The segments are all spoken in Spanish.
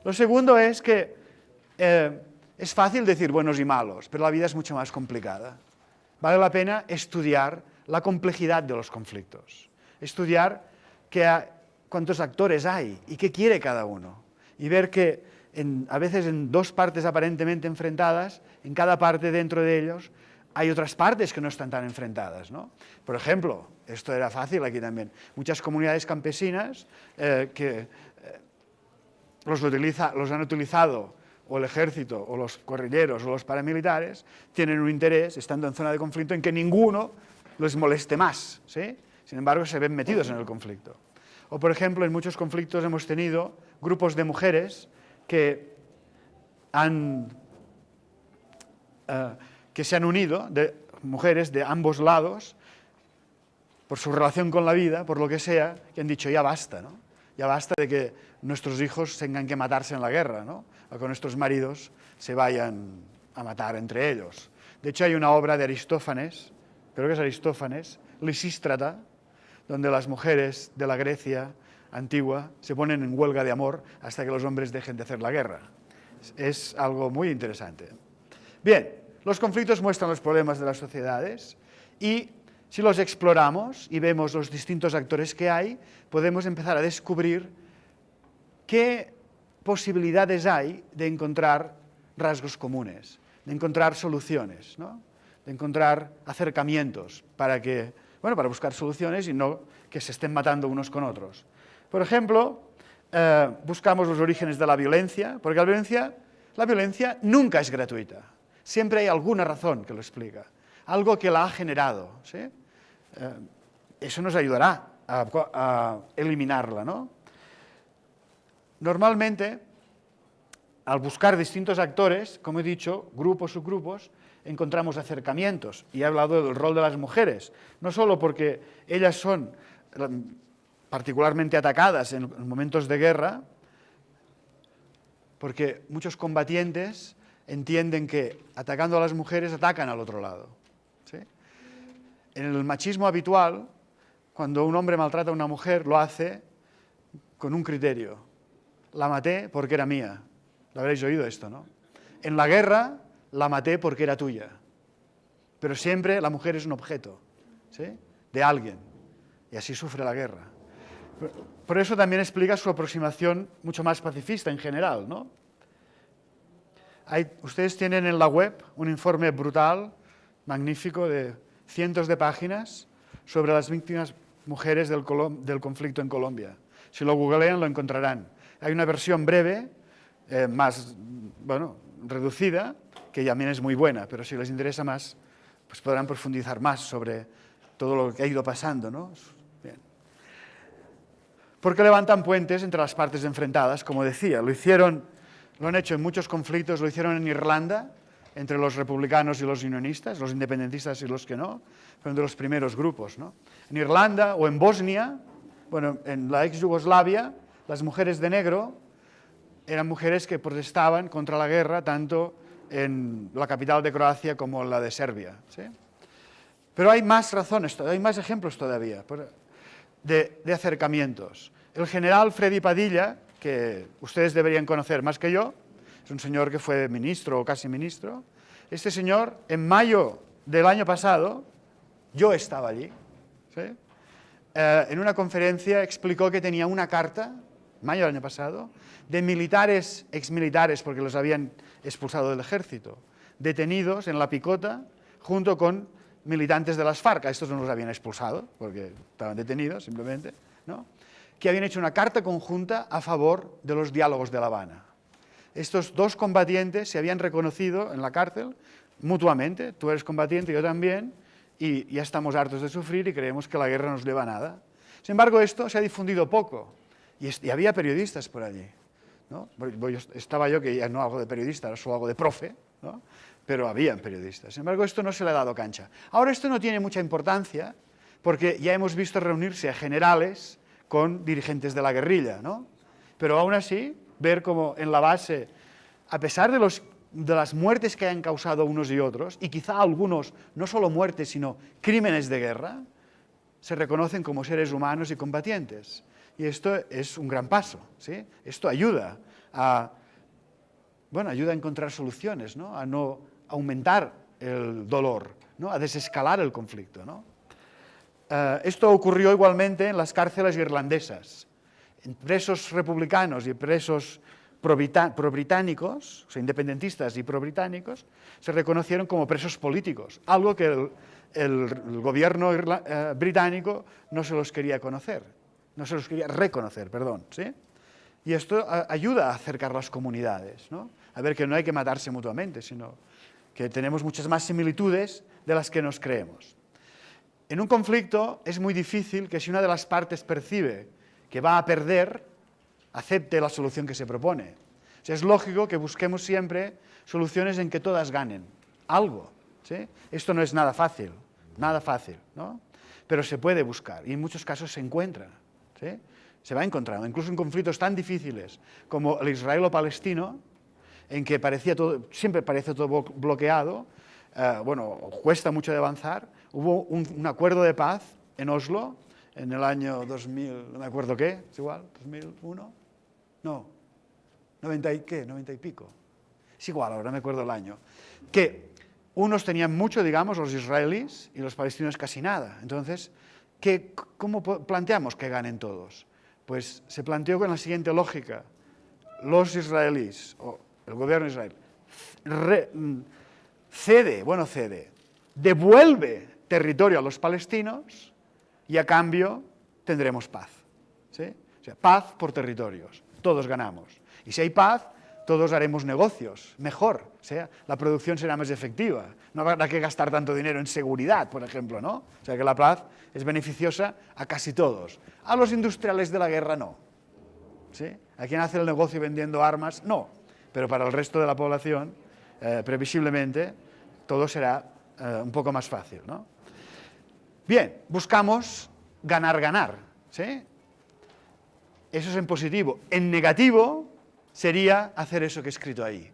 Lo segundo es que es fácil decir buenos y malos, pero la vida es mucho más complicada. Vale la pena estudiar la complejidad de los conflictos, estudiar cuántos actores hay y qué quiere cada uno, y ver que a veces en dos partes aparentemente enfrentadas, en cada parte dentro de ellos, hay otras partes que no están tan enfrentadas, ¿no? Por ejemplo, esto era fácil aquí también, muchas comunidades campesinas que los han utilizado o el ejército, o los guerrilleros, o los paramilitares, tienen un interés, estando en zona de conflicto, en que ninguno les moleste más, ¿sí? Sin embargo, se ven metidos en el conflicto. O, por ejemplo, en muchos conflictos hemos tenido grupos de mujeres que se han unido, de mujeres de ambos lados, por su relación con la vida, por lo que sea, que han dicho, ya basta, ¿no? Ya basta de que nuestros hijos tengan que matarse en la guerra, ¿no? O que nuestros maridos se vayan a matar entre ellos. De hecho, hay una obra de Aristófanes, creo que es Aristófanes, Lisístrata, donde las mujeres de la Grecia antigua se ponen en huelga de amor hasta que los hombres dejen de hacer la guerra. Es algo muy interesante. Bien, los conflictos muestran los problemas de las sociedades y si los exploramos y vemos los distintos actores que hay, podemos empezar a descubrir qué posibilidades hay de encontrar rasgos comunes, de encontrar soluciones, ¿no? De encontrar acercamientos para buscar soluciones y no que se estén matando unos con otros. Por ejemplo, buscamos los orígenes de la violencia, porque la violencia nunca es gratuita. Siempre hay alguna razón que lo explica, algo que la ha generado, ¿sí? Eso nos ayudará a eliminarla, ¿no? Normalmente, al buscar distintos actores, como he dicho, grupos, subgrupos, encontramos acercamientos. Y he hablado del rol de las mujeres, no solo porque ellas son particularmente atacadas en momentos de guerra, porque muchos combatientes entienden que atacando a las mujeres atacan al otro lado, ¿sí? En el machismo habitual, cuando un hombre maltrata a una mujer, lo hace con un criterio. La maté porque era mía. Lo habréis oído esto, ¿no? En la guerra, la maté porque era tuya. Pero siempre la mujer es un objeto, ¿sí? De alguien. Y así sufre la guerra. Por eso también explica su aproximación mucho más pacifista en general, ¿no? Ustedes tienen en la web un informe brutal, magnífico, de cientos de páginas sobre las víctimas mujeres del conflicto en Colombia. Si lo googlean, lo encontrarán. Hay una versión breve, más reducida, que también es muy buena, pero si les interesa más, pues podrán profundizar más sobre todo lo que ha ido pasando, ¿no? Bien. Porque levantan puentes entre las partes enfrentadas, como decía. Lo han hecho en muchos conflictos, lo hicieron en Irlanda, entre los republicanos y los unionistas, los independentistas y los que no, fueron de los primeros grupos, ¿no? En Irlanda o en Bosnia, en la ex Yugoslavia, las mujeres de negro eran mujeres que protestaban contra la guerra tanto en la capital de Croacia como en la de Serbia, ¿sí? Pero hay más razones, hay más ejemplos todavía de acercamientos. El general Freddy Padilla, que ustedes deberían conocer más que yo, es un señor que fue ministro o casi ministro. Este señor, en mayo del año pasado, yo estaba allí, ¿sí? En una conferencia explicó que tenía una carta, mayo del año pasado, de militares, exmilitares, porque los habían expulsado del ejército, detenidos en La Picota, junto con militantes de las FARC. A estos no los habían expulsado, porque estaban detenidos simplemente, ¿no? Que habían hecho una carta conjunta a favor de los diálogos de La Habana. Estos dos combatientes se habían reconocido en la cárcel mutuamente, tú eres combatiente, yo también, y ya estamos hartos de sufrir y creemos que la guerra no nos lleva a nada. Sin embargo, esto se ha difundido poco, y había periodistas por allí, ¿no? Estaba yo, que ya no hago de periodista, ahora solo hago de profe, ¿no? Pero habían periodistas. Sin embargo, esto no se le ha dado cancha. Ahora esto no tiene mucha importancia, porque ya hemos visto reunirse a generales con dirigentes de la guerrilla, ¿no? Pero aún así, ver cómo en la base, a pesar de las muertes que hayan causado unos y otros, y quizá algunos, no solo muertes, sino crímenes de guerra, se reconocen como seres humanos y combatientes. Y esto es un gran paso, ¿sí? Esto ayuda ayuda a encontrar soluciones, ¿no? A no aumentar el dolor, ¿no? A desescalar el conflicto, ¿no? Esto ocurrió igualmente en las cárceles irlandesas. Presos republicanos y presos pro-británicos, o sea, independentistas y pro-británicos, se reconocieron como presos políticos, algo que el gobierno británico no se los quería reconocer, perdón, ¿sí? Y esto ayuda a acercar las comunidades, ¿no? A ver que no hay que matarse mutuamente, sino que tenemos muchas más similitudes de las que nos creemos. En un conflicto es muy difícil que si una de las partes percibe que va a perder, acepte la solución que se propone. O sea, es lógico que busquemos siempre soluciones en que todas ganen algo, ¿sí? Esto no es nada fácil, ¿no? Pero se puede buscar y en muchos casos se encuentra, ¿sí? Se va encontrando, incluso en conflictos tan difíciles como el israelo-palestino, en que siempre parece todo bloqueado, cuesta mucho de avanzar. Hubo un acuerdo de paz en Oslo en el año 2000, no me acuerdo qué, es igual, 2001, no, 90 y pico, es igual, ahora me acuerdo el año, que unos tenían mucho, digamos, los israelíes, y los palestinos casi nada. Entonces, ¿cómo planteamos que ganen todos? Pues se planteó con la siguiente lógica: los israelíes, o el gobierno de Israel, devuelve territorio a los palestinos y a cambio tendremos paz, ¿sí? O sea, paz por territorios, todos ganamos. Y si hay paz, todos haremos negocios mejor, o sea, la producción será más efectiva, no habrá que gastar tanto dinero en seguridad, por ejemplo, ¿no? O sea, que la paz es beneficiosa a casi todos. A los industriales de la guerra no, ¿sí? A quien hace el negocio vendiendo armas, no, pero para el resto de la población, previsiblemente, todo será un poco más fácil, ¿no? Bien, buscamos ganar, ¿sí? Eso es en positivo. En negativo sería hacer eso que he escrito ahí.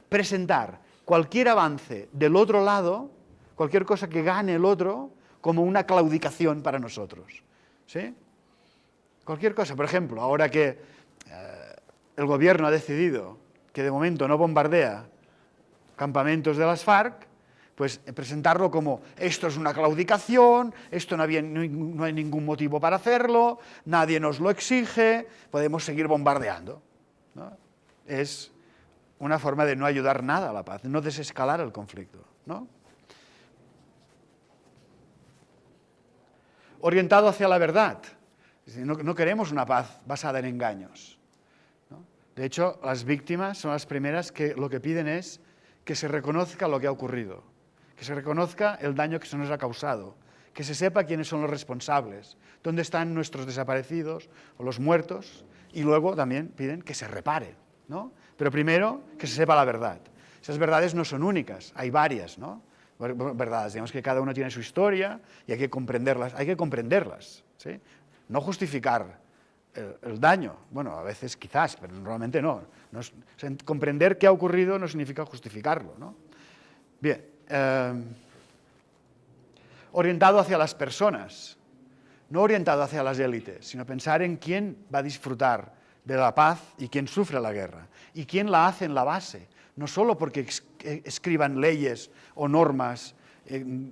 Presentar cualquier avance del otro lado, cualquier cosa que gane el otro, como una claudicación para nosotros, ¿sí? Cualquier cosa. Por ejemplo, ahora que el gobierno ha decidido que de momento no bombardea campamentos de las FARC, pues presentarlo como esto es una claudicación, esto no hay ningún motivo para hacerlo, nadie nos lo exige, podemos seguir bombardeando, ¿no? Es una forma de no ayudar nada a la paz, no desescalar el conflicto, ¿no? Orientado hacia la verdad. No queremos una paz basada en engaños, ¿no? De hecho, las víctimas son las primeras que lo que piden es que se reconozca lo que ha ocurrido, que se reconozca el daño que se nos ha causado, que se sepa quiénes son los responsables, dónde están nuestros desaparecidos o los muertos, y luego también piden que se repare, ¿no? Pero primero que se sepa la verdad. Esas verdades no son únicas, hay varias, ¿no? Verdades, digamos que cada una tiene su historia y hay que comprenderlas, ¿sí? No justificar el daño, bueno, a veces quizás, pero normalmente no. O sea, comprender qué ha ocurrido no significa justificarlo, ¿no? Bien, orientado hacia las personas, no orientado hacia las élites, sino pensar en quién va a disfrutar de la paz y quién sufre la guerra, y quién la hace en la base, no solo porque escriban leyes o normas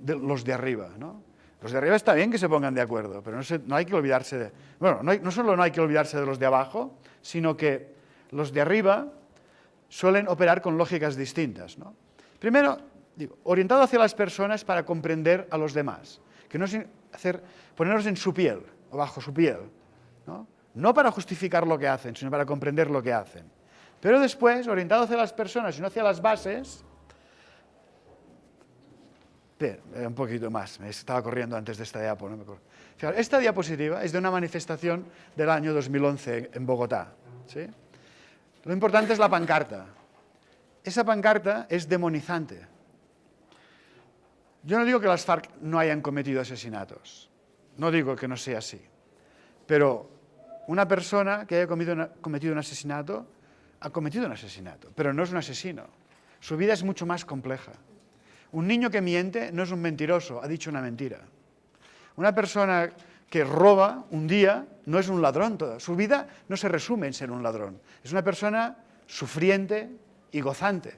los de arriba, ¿no? Los de arriba está bien que se pongan de acuerdo, pero no hay que olvidarse de... Bueno, no solo no hay que olvidarse de los de abajo, sino que los de arriba suelen operar con lógicas distintas, ¿no? Primero, orientado hacia las personas para comprender a los demás, que no es ponernos en su piel o bajo su piel, ¿no? No para justificar lo que hacen, sino para comprender lo que hacen. Pero después, orientado hacia las personas y no hacia las bases... un poquito más, me estaba corriendo antes de esta diapo, no me acuerdo. Esta diapositiva es de una manifestación del año 2011 en Bogotá, ¿sí? Lo importante es la pancarta. Esa pancarta es demonizante. Yo no digo que las FARC no hayan cometido asesinatos, no digo que no sea así, pero una persona que haya cometido un asesinato, ha cometido un asesinato, pero no es un asesino. Su vida es mucho más compleja. Un niño que miente no es un mentiroso, ha dicho una mentira. Una persona que roba un día no es un ladrón. Su vida no se resume en ser un ladrón. Es una persona sufriente y gozante.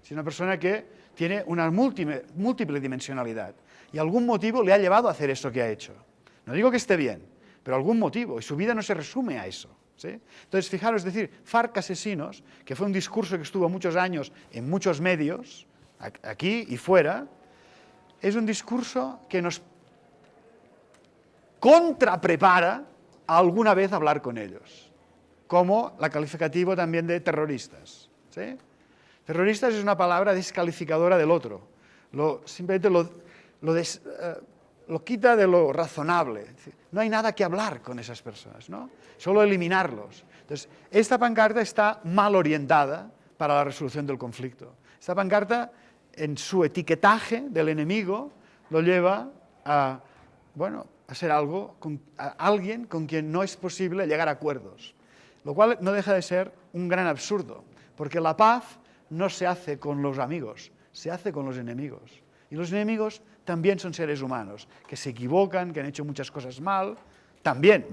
Es una persona que tiene una múltiple dimensionalidad y algún motivo le ha llevado a hacer eso que ha hecho. No digo que esté bien, pero algún motivo, y su vida no se resume a eso. ¿Sí? Entonces, fijaros, es decir, FARC Asesinos, que fue un discurso que estuvo muchos años en muchos medios, aquí y fuera, es un discurso que nos contraprepara a alguna vez hablar con ellos, como la calificativo también de terroristas. ¿Sí? Terroristas es una palabra descalificadora del otro, simplemente lo quita de lo razonable. No hay nada que hablar con esas personas, ¿no? Solo eliminarlos. Entonces, esta pancarta está mal orientada para la resolución del conflicto. Esta pancarta, en su etiquetaje del enemigo, lo lleva a, bueno, a ser alguien con quien no es posible llegar a acuerdos. Lo cual no deja de ser un gran absurdo, porque la paz no se hace con los amigos, se hace con los enemigos. Y los enemigos también son seres humanos, que se equivocan, que han hecho muchas cosas mal, también,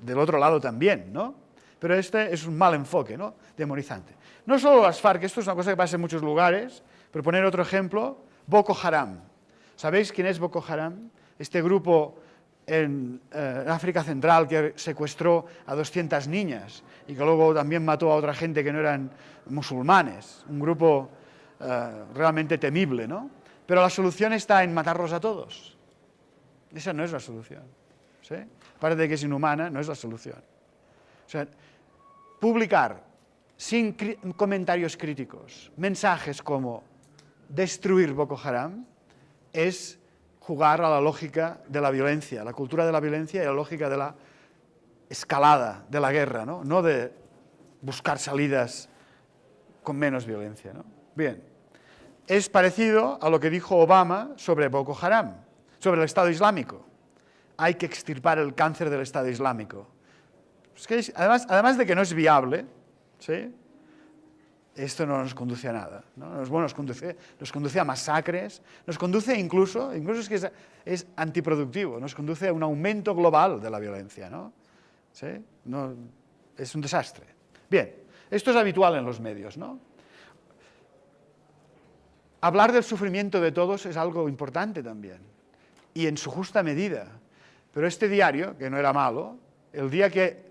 del otro lado también, ¿no? Pero este es un mal enfoque, ¿no? Demonizante. No solo las FARC, esto es una cosa que pasa en muchos lugares, pero poner otro ejemplo, Boko Haram. ¿Sabéis quién es Boko Haram? Este grupo en África Central que secuestró a 200 niñas y que luego también mató a otra gente que no eran musulmanes. Un grupo realmente temible, ¿no? Pero la solución está en matarlos a todos. Esa no es la solución. ¿Sí? Aparte de que es inhumana, no es la solución. O sea, publicar sin comentarios críticos mensajes como destruir Boko Haram es jugar a la lógica de la violencia, la cultura de la violencia y la lógica de la escalada, de la guerra, ¿no? No de buscar salidas con menos violencia, ¿no? Bien, es parecido a lo que dijo Obama sobre Boko Haram, sobre el Estado Islámico. Hay que extirpar el cáncer del Estado Islámico. Es que además de que no es viable, ¿sí? Esto no nos conduce a nada, ¿no? Nos conduce a masacres, nos conduce incluso es que es antiproductivo, nos conduce a un aumento global de la violencia, ¿no? ¿Sí? No, es un desastre. Bien, esto es habitual en los medios, ¿no? Hablar del sufrimiento de todos es algo importante también, y en su justa medida. Pero este diario, que no era malo, el día que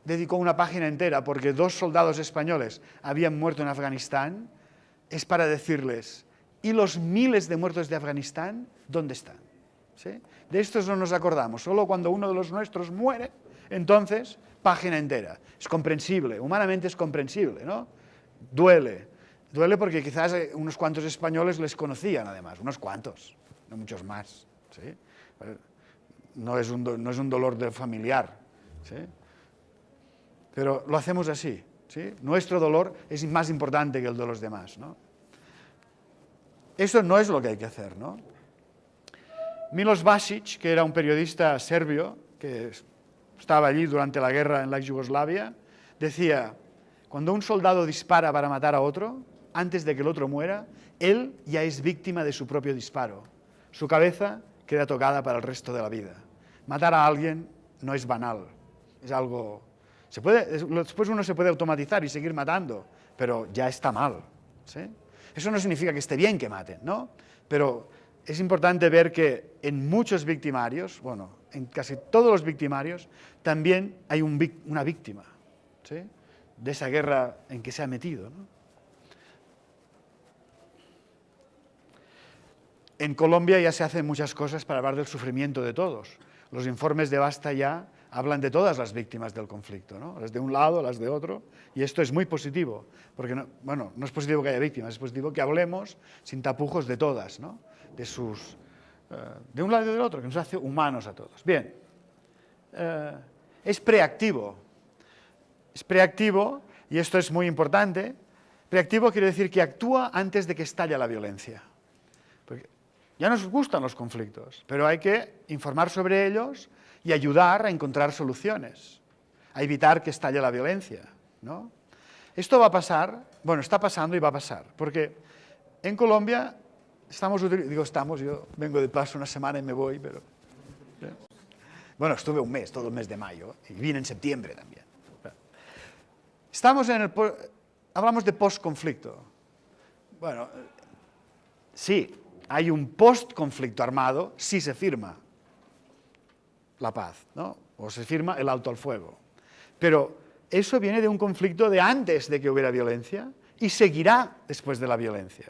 dedicó una página entera porque 2 soldados españoles habían muerto en Afganistán, es para decirles, ¿y los miles de muertos de Afganistán dónde están? ¿Sí? De estos no nos acordamos, solo cuando uno de los nuestros muere, entonces, página entera. Es comprensible, humanamente es comprensible, ¿no? Duele porque quizás unos cuantos españoles les conocían además, unos cuantos, no muchos más, ¿sí? No es un dolor familiar, ¿sí? Pero lo hacemos así, ¿sí? Nuestro dolor es más importante que el de los demás, ¿no? Eso no es lo que hay que hacer, ¿no? Milos Basic, que era un periodista serbio que estaba allí durante la guerra en la Yugoslavia, decía, cuando un soldado dispara para matar a otro, antes de que el otro muera, él ya es víctima de su propio disparo. Su cabeza queda tocada para el resto de la vida. Matar a alguien no es banal, es algo... después uno se puede automatizar y seguir matando, pero ya está mal, ¿sí? Eso no significa que esté bien que maten, ¿no? Pero es importante ver que en muchos victimarios, bueno, en casi todos los victimarios, también hay una víctima, ¿sí? De esa guerra en que se ha metido, ¿no? En Colombia ya se hacen muchas cosas para hablar del sufrimiento de todos. Los informes de Basta ya hablan de todas las víctimas del conflicto, ¿no? Las de un lado, las de otro, y esto es muy positivo, porque no es positivo que haya víctimas, es positivo que hablemos sin tapujos de todas, ¿no? De un lado y del otro, que nos hace humanos a todos. Bien, es preactivo, y esto es muy importante. Preactivo quiere decir que actúa antes de que estalle la violencia. Porque ya nos gustan los conflictos, pero hay que informar sobre ellos y ayudar a encontrar soluciones, a evitar que estalle la violencia, ¿no? Esto va a pasar, bueno, está pasando y va a pasar, porque en Colombia yo vengo de paso una semana y me voy, pero... ¿sí? Bueno, estuve un mes, todo el mes de mayo, y vine en septiembre también. Estamos hablamos de post-conflicto. Bueno, sí, hay un post-conflicto armado si se firma la paz, ¿no? O se firma el alto al fuego. Pero eso viene de un conflicto de antes de que hubiera violencia y seguirá después de la violencia.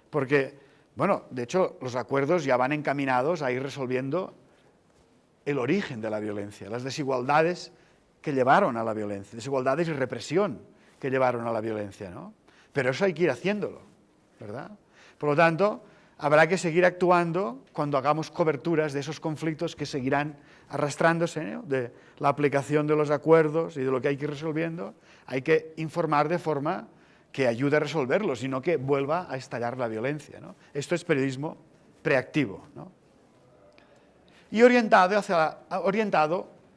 Porque, bueno, de hecho, los acuerdos ya van encaminados a ir resolviendo el origen de la violencia, las desigualdades que llevaron a la violencia, desigualdades y represión que llevaron a la violencia, ¿no? Pero eso hay que ir haciéndolo, ¿verdad? Por lo tanto, habrá que seguir actuando cuando hagamos coberturas de esos conflictos que seguirán arrastrándose, ¿no? De la aplicación de los acuerdos y de lo que hay que ir resolviendo. Hay que informar de forma que ayude a resolverlos y no que vuelva a estallar la violencia, ¿no? Esto es periodismo preactivo, ¿no? Y orientado,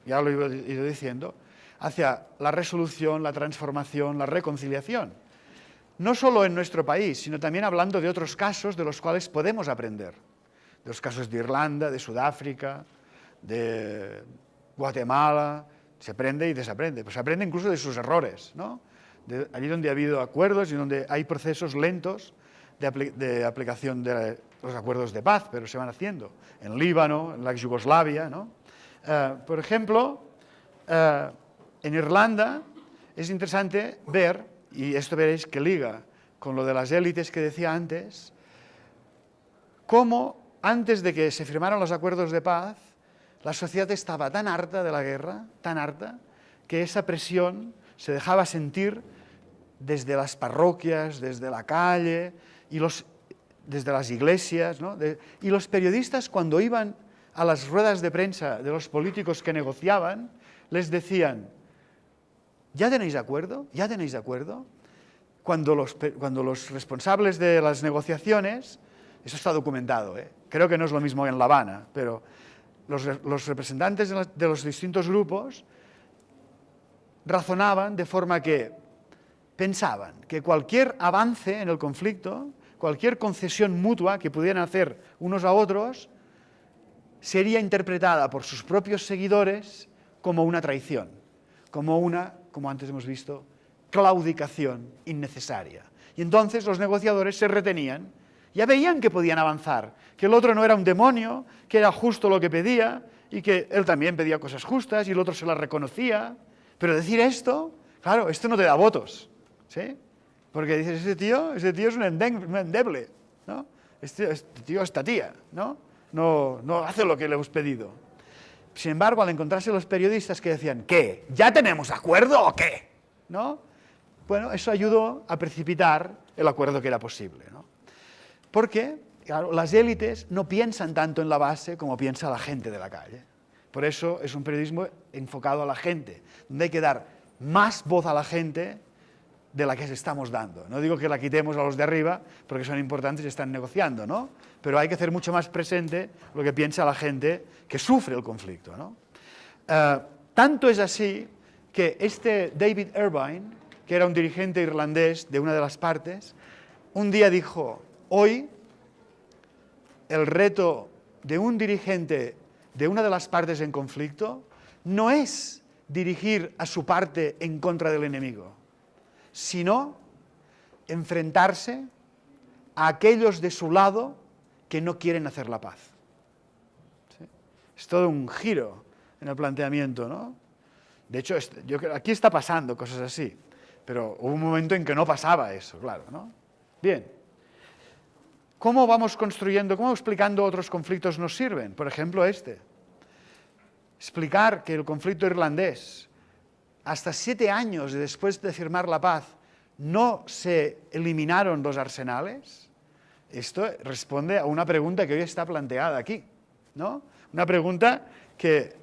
ya lo he ido diciendo, hacia la resolución, la transformación, la reconciliación. No solo en nuestro país, sino también hablando de otros casos de los cuales podemos aprender. De los casos de Irlanda, de Sudáfrica, de Guatemala. Se aprende y desaprende. Pues se aprende incluso de sus errores, ¿no? Allí donde ha habido acuerdos y donde hay procesos lentos de aplicación de los acuerdos de paz, pero se van haciendo. En Líbano, en la Yugoslavia, ¿no? Por ejemplo, en Irlanda es interesante ver, y esto veréis que liga con lo de las élites que decía antes, cómo antes de que se firmaran los acuerdos de paz, la sociedad estaba tan harta de la guerra, tan harta, que esa presión se dejaba sentir desde las parroquias, desde la calle, desde las iglesias, ¿no? Y los periodistas, cuando iban a las ruedas de prensa de los políticos que negociaban, les decían: ¿ya tenéis acuerdo? ¿Ya tenéis acuerdo? Cuando los responsables de las negociaciones, eso está documentado, creo que no es lo mismo en La Habana, pero los representantes de los distintos grupos razonaban de forma que pensaban que cualquier avance en el conflicto, cualquier concesión mutua que pudieran hacer unos a otros, sería interpretada por sus propios seguidores como una traición, como una, como antes hemos visto, claudicación innecesaria. Y entonces los negociadores se retenían, ya veían que podían avanzar, que el otro no era un demonio, que era justo lo que pedía, y que él también pedía cosas justas y el otro se las reconocía. Pero decir esto, claro, esto no te da votos, ¿sí? Porque dices, ese tío es un endeble, ¿no? Este tío, esta tía, no hace lo que le hemos pedido. Sin embargo, al encontrarse los periodistas que decían, ¿qué? ¿Ya tenemos acuerdo o qué? ¿No? Bueno, eso ayudó a precipitar el acuerdo que era posible, ¿no? Porque, claro, las élites no piensan tanto en la base como piensa la gente de la calle. Por eso es un periodismo enfocado a la gente, donde hay que dar más voz a la gente de la que se estamos dando. No digo que la quitemos a los de arriba, porque son importantes y están negociando, ¿no? Pero hay que hacer mucho más presente lo que piensa la gente que sufre el conflicto, ¿no? Tanto es así que este David Irvine, que era un dirigente irlandés de una de las partes, un día dijo: hoy el reto de un dirigente de una de las partes en conflicto no es dirigir a su parte en contra del enemigo, sino enfrentarse a aquellos de su lado que no quieren hacer la paz. ¿Sí? Es todo un giro en el planteamiento, ¿no? De hecho, aquí está pasando cosas así, pero hubo un momento en que no pasaba eso, claro, ¿no? Bien. ¿Cómo vamos construyendo, cómo explicando otros conflictos nos sirven? Por ejemplo, explicar que el conflicto irlandés, hasta 7 años después de firmar la paz, no se eliminaron los arsenales. Esto responde a una pregunta que hoy está planteada aquí, ¿no? Una pregunta que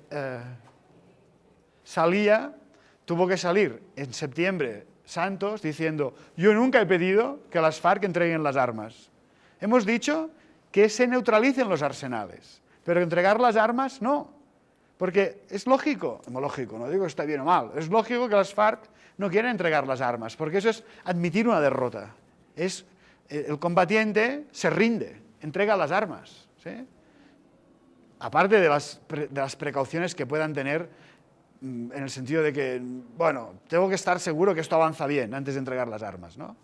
tuvo que salir en septiembre Santos diciendo: yo nunca he pedido que las FARC entreguen las armas. Hemos dicho que se neutralicen los arsenales, pero entregar las armas no. Porque es lógico, no digo que está bien o mal, es lógico que las FARC no quieren entregar las armas, porque eso es admitir una derrota. El combatiente se rinde, entrega las armas, ¿sí? Aparte de las precauciones que puedan tener en el sentido de que, bueno, tengo que estar seguro que esto avanza bien antes de entregar las armas, ¿no?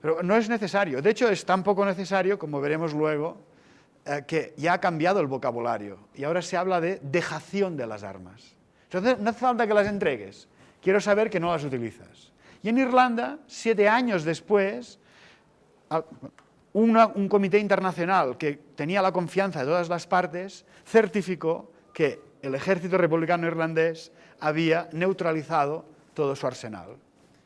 Pero no es necesario. De hecho, es tan poco necesario, como veremos luego, que ya ha cambiado el vocabulario y ahora se habla de dejación de las armas. Entonces, no hace falta que las entregues. Quiero saber que no las utilizas. Y en Irlanda, 7 años después, un comité internacional que tenía la confianza de todas las partes certificó que el ejército republicano irlandés había neutralizado todo su arsenal.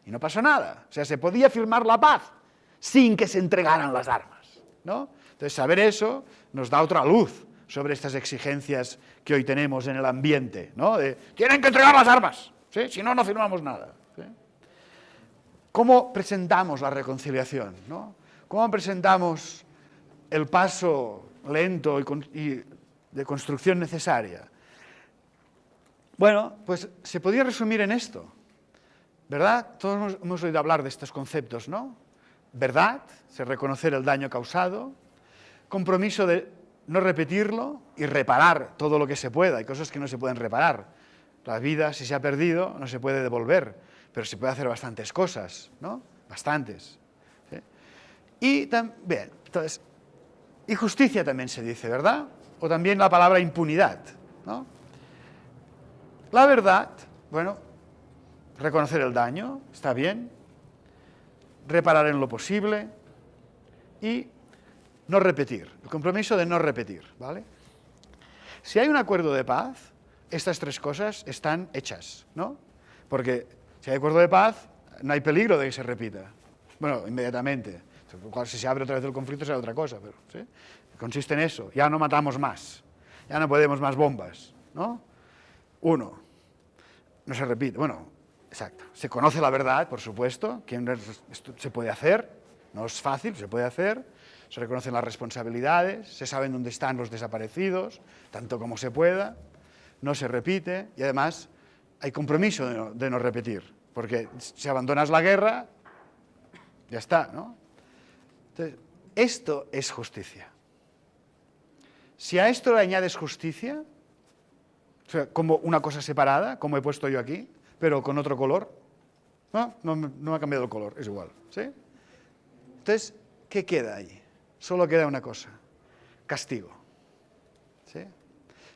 Y no pasó nada. O sea, se podía firmar la paz sin que se entregaran las armas, ¿no? Entonces, saber eso nos da otra luz sobre estas exigencias que hoy tenemos en el ambiente, ¿no? De, tienen que entregar las armas, ¿sí? Si no, no firmamos nada, ¿sí? ¿Cómo presentamos la reconciliación, ¿no? ¿Cómo presentamos el paso lento y de construcción necesaria? Bueno, pues se podría resumir en esto, ¿verdad? Todos hemos oído hablar de estos conceptos, ¿no? Verdad, reconocer el daño causado, compromiso de no repetirlo y reparar todo lo que se pueda. Hay cosas que no se pueden reparar. La vida, si se ha perdido, no se puede devolver, pero se puede hacer bastantes cosas, ¿no? Bastantes. ¿Sí? Y también, entonces, y justicia también se dice, ¿verdad? O también la palabra impunidad, ¿no? La verdad, bueno, reconocer el daño, está bien, reparar en lo posible y no repetir, el compromiso de no repetir, ¿vale? Si hay un acuerdo de paz, estas 3 cosas están hechas, ¿no? Porque si hay acuerdo de paz, no hay peligro de que se repita. Bueno, inmediatamente. Si se abre otra vez el conflicto será otra cosa, pero ¿sí? Consiste en eso, ya no matamos más, ya no podemos más bombas, ¿no? 1, no se repite, bueno, exacto, se conoce la verdad, por supuesto, que esto se puede hacer, no es fácil, se puede hacer, se reconocen las responsabilidades, se saben dónde están los desaparecidos, tanto como se pueda, no se repite y además hay compromiso de no repetir, porque si abandonas la guerra, ya está, ¿no? Entonces, esto es justicia. Si a esto le añades justicia, o sea, como una cosa separada, como he puesto yo aquí, pero con otro color, no ha cambiado el color, es igual, ¿sí? Entonces, ¿qué queda ahí? Solo queda una cosa, castigo, ¿sí?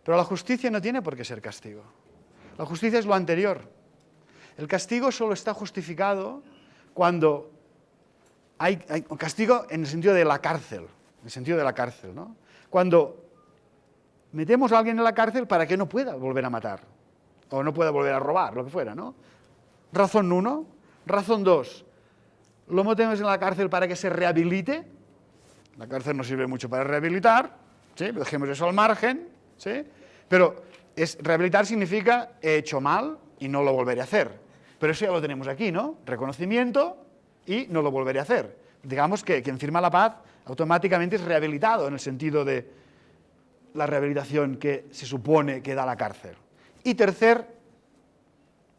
Pero la justicia no tiene por qué ser castigo. La justicia es lo anterior. El castigo solo está justificado cuando hay castigo en el sentido de la cárcel, ¿no? Cuando metemos a alguien en la cárcel para que no pueda volver a matar, o no pueda volver a robar, lo que fuera, ¿no? Razón 1. Razón 2. Lo metemos en la cárcel para que se rehabilite. La cárcel no sirve mucho para rehabilitar, ¿sí? Dejemos eso al margen, ¿sí? Pero rehabilitar significa he hecho mal y no lo volveré a hacer. Pero eso ya lo tenemos aquí, ¿no? Reconocimiento y no lo volveré a hacer. Digamos que quien firma la paz automáticamente es rehabilitado en el sentido de la rehabilitación que se supone que da la cárcel. Y tercer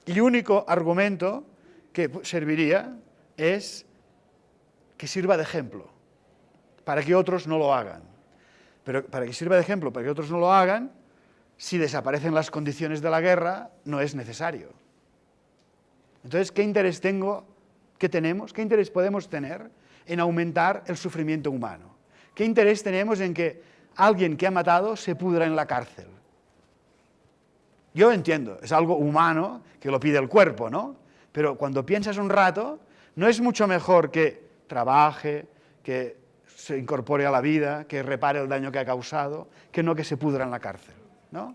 y único argumento que serviría es que sirva de ejemplo para que otros no lo hagan. Pero para que sirva de ejemplo, para que otros no lo hagan, si desaparecen las condiciones de la guerra, no es necesario. Entonces, ¿qué interés qué interés podemos tener en aumentar el sufrimiento humano? ¿Qué interés tenemos en que alguien que ha matado se pudra en la cárcel? Yo entiendo, es algo humano que lo pide el cuerpo, ¿no? Pero cuando piensas un rato, ¿no es mucho mejor que trabaje, que se incorpore a la vida, que repare el daño que ha causado, que no que se pudra en la cárcel, ¿no?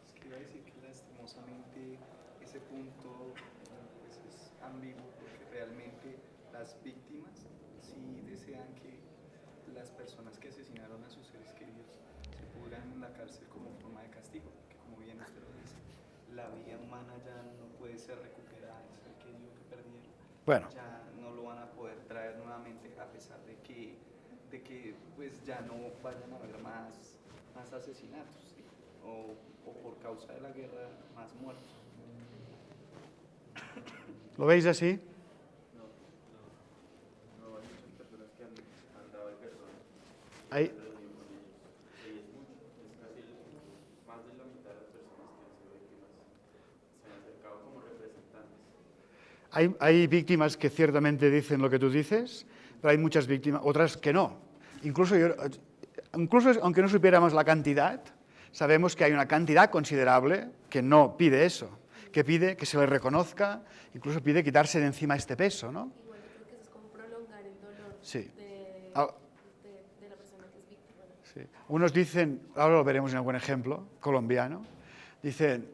Es que iba a decir que lastimosamente ese punto pues, es ambiguo, porque realmente las víctimas sí desean que las personas que asesinaron a sus seres queridos se pudran en la cárcel como forma de castigo, que como bien usted lo dice, la vida humana ya no puede ser recuperada, el ser querido que perdieron, Bueno. ya no lo van a poder traer nuevamente, a pesar de que pues ya no vayan a haber más asesinatos, ¿sí? o por causa de la guerra más muertos. ¿Lo veis así? No, hay muchas personas que han dado de personas. Ahí. Es casi más de la mitad de las personas que han sido víctimas. Hay víctimas que ciertamente dicen lo que tú dices, pero hay muchas víctimas, otras que no. Incluso aunque no supiéramos la cantidad, sabemos que hay una cantidad considerable que no pide eso, que pide que se le reconozca, incluso pide quitarse de encima este peso, ¿no? Igual yo creo que eso es como prolongar el dolor Sí. de Ah. la persona que es víctima, ¿no? Sí. Unos dicen, ahora lo veremos en algún ejemplo colombiano, dicen,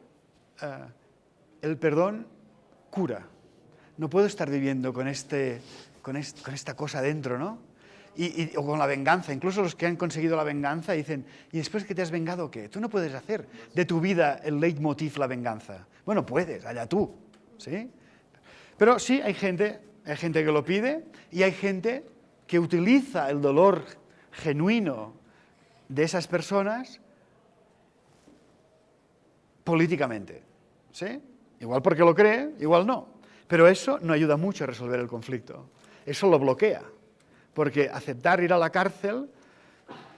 el perdón cura. No puedo estar viviendo con esta cosa dentro, ¿no? O con la venganza. Incluso los que han conseguido la venganza dicen, ¿y después que te has vengado qué? Tú no puedes hacer de tu vida el leitmotiv la venganza. Bueno, puedes, allá tú, ¿sí? Pero sí hay gente que lo pide y hay gente que utiliza el dolor genuino de esas personas políticamente, ¿sí? Igual porque lo cree, igual no. Pero eso no ayuda mucho a resolver el conflicto. Eso lo bloquea. Porque aceptar ir a la cárcel,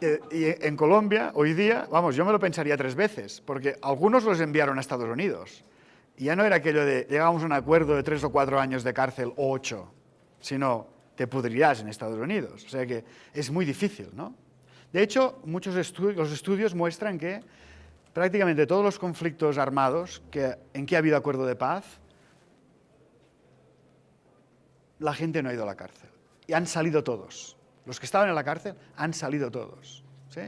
y en Colombia, hoy día, vamos, yo me lo pensaría 3 veces, porque algunos los enviaron a Estados Unidos. Y ya no era aquello de llegamos a un acuerdo de 3 o 4 años de cárcel o 8, sino te pudrirás en Estados Unidos. O sea que es muy difícil, ¿no? De hecho, los estudios muestran que prácticamente todos los conflictos armados en que ha habido acuerdo de paz, la gente no ha ido a la cárcel. Y han salido todos. Los que estaban en la cárcel han salido todos. ¿Sí?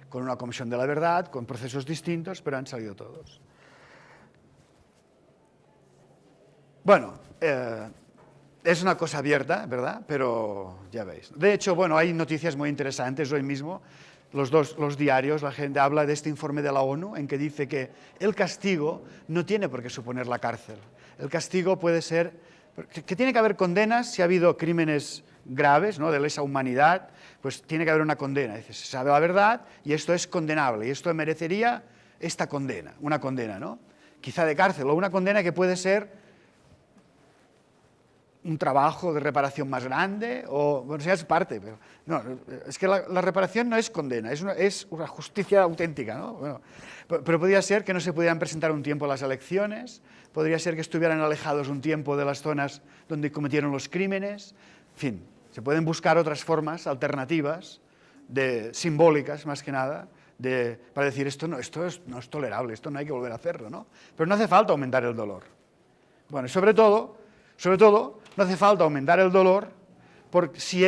Con una comisión de la verdad, con procesos distintos, pero han salido todos. Bueno, es una cosa abierta, ¿verdad? Pero ya veis. De hecho, bueno, hay noticias muy interesantes hoy mismo. Los diarios, la gente habla de este informe de la ONU en que dice que el castigo no tiene por qué suponer la cárcel. El castigo puede ser que tiene que haber condenas si ha habido crímenes graves, ¿no?, de lesa humanidad, pues tiene que haber una condena. Dice, se sabe la verdad y esto es condenable y esto merecería esta condena, una condena, ¿no? Quizá de cárcel o una condena que puede ser un trabajo de reparación más grande o, bueno, sea es parte, pero no, es que la reparación no es condena, es una justicia auténtica, ¿no? Bueno, pero podría ser que no se pudieran presentar un tiempo a las elecciones, podría ser que estuvieran alejados un tiempo de las zonas donde cometieron los crímenes, en fin, se pueden buscar otras formas alternativas, simbólicas más que nada, para decir esto no es tolerable, esto no hay que volver a hacerlo, ¿no? Pero no hace falta aumentar el dolor. Bueno, y sobre todo, no hace falta aumentar el dolor si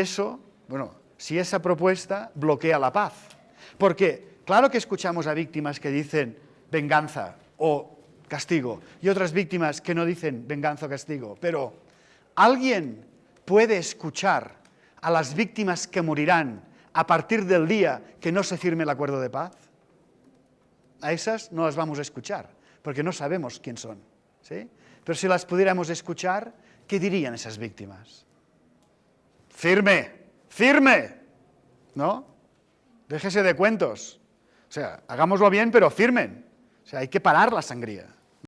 esa propuesta bloquea la paz. Porque claro que escuchamos a víctimas que dicen venganza o castigo y otras víctimas que no dicen venganza o castigo, pero ¿alguien puede escuchar a las víctimas que morirán a partir del día que no se firme el acuerdo de paz? A esas no las vamos a escuchar, porque no sabemos quién son, ¿sí? Pero si las pudiéramos escuchar, ¿qué dirían esas víctimas? ¡Firme! ¡Firme! ¿No? Déjese de cuentos. O sea, hagámoslo bien, pero firmen. O sea, hay que parar la sangría.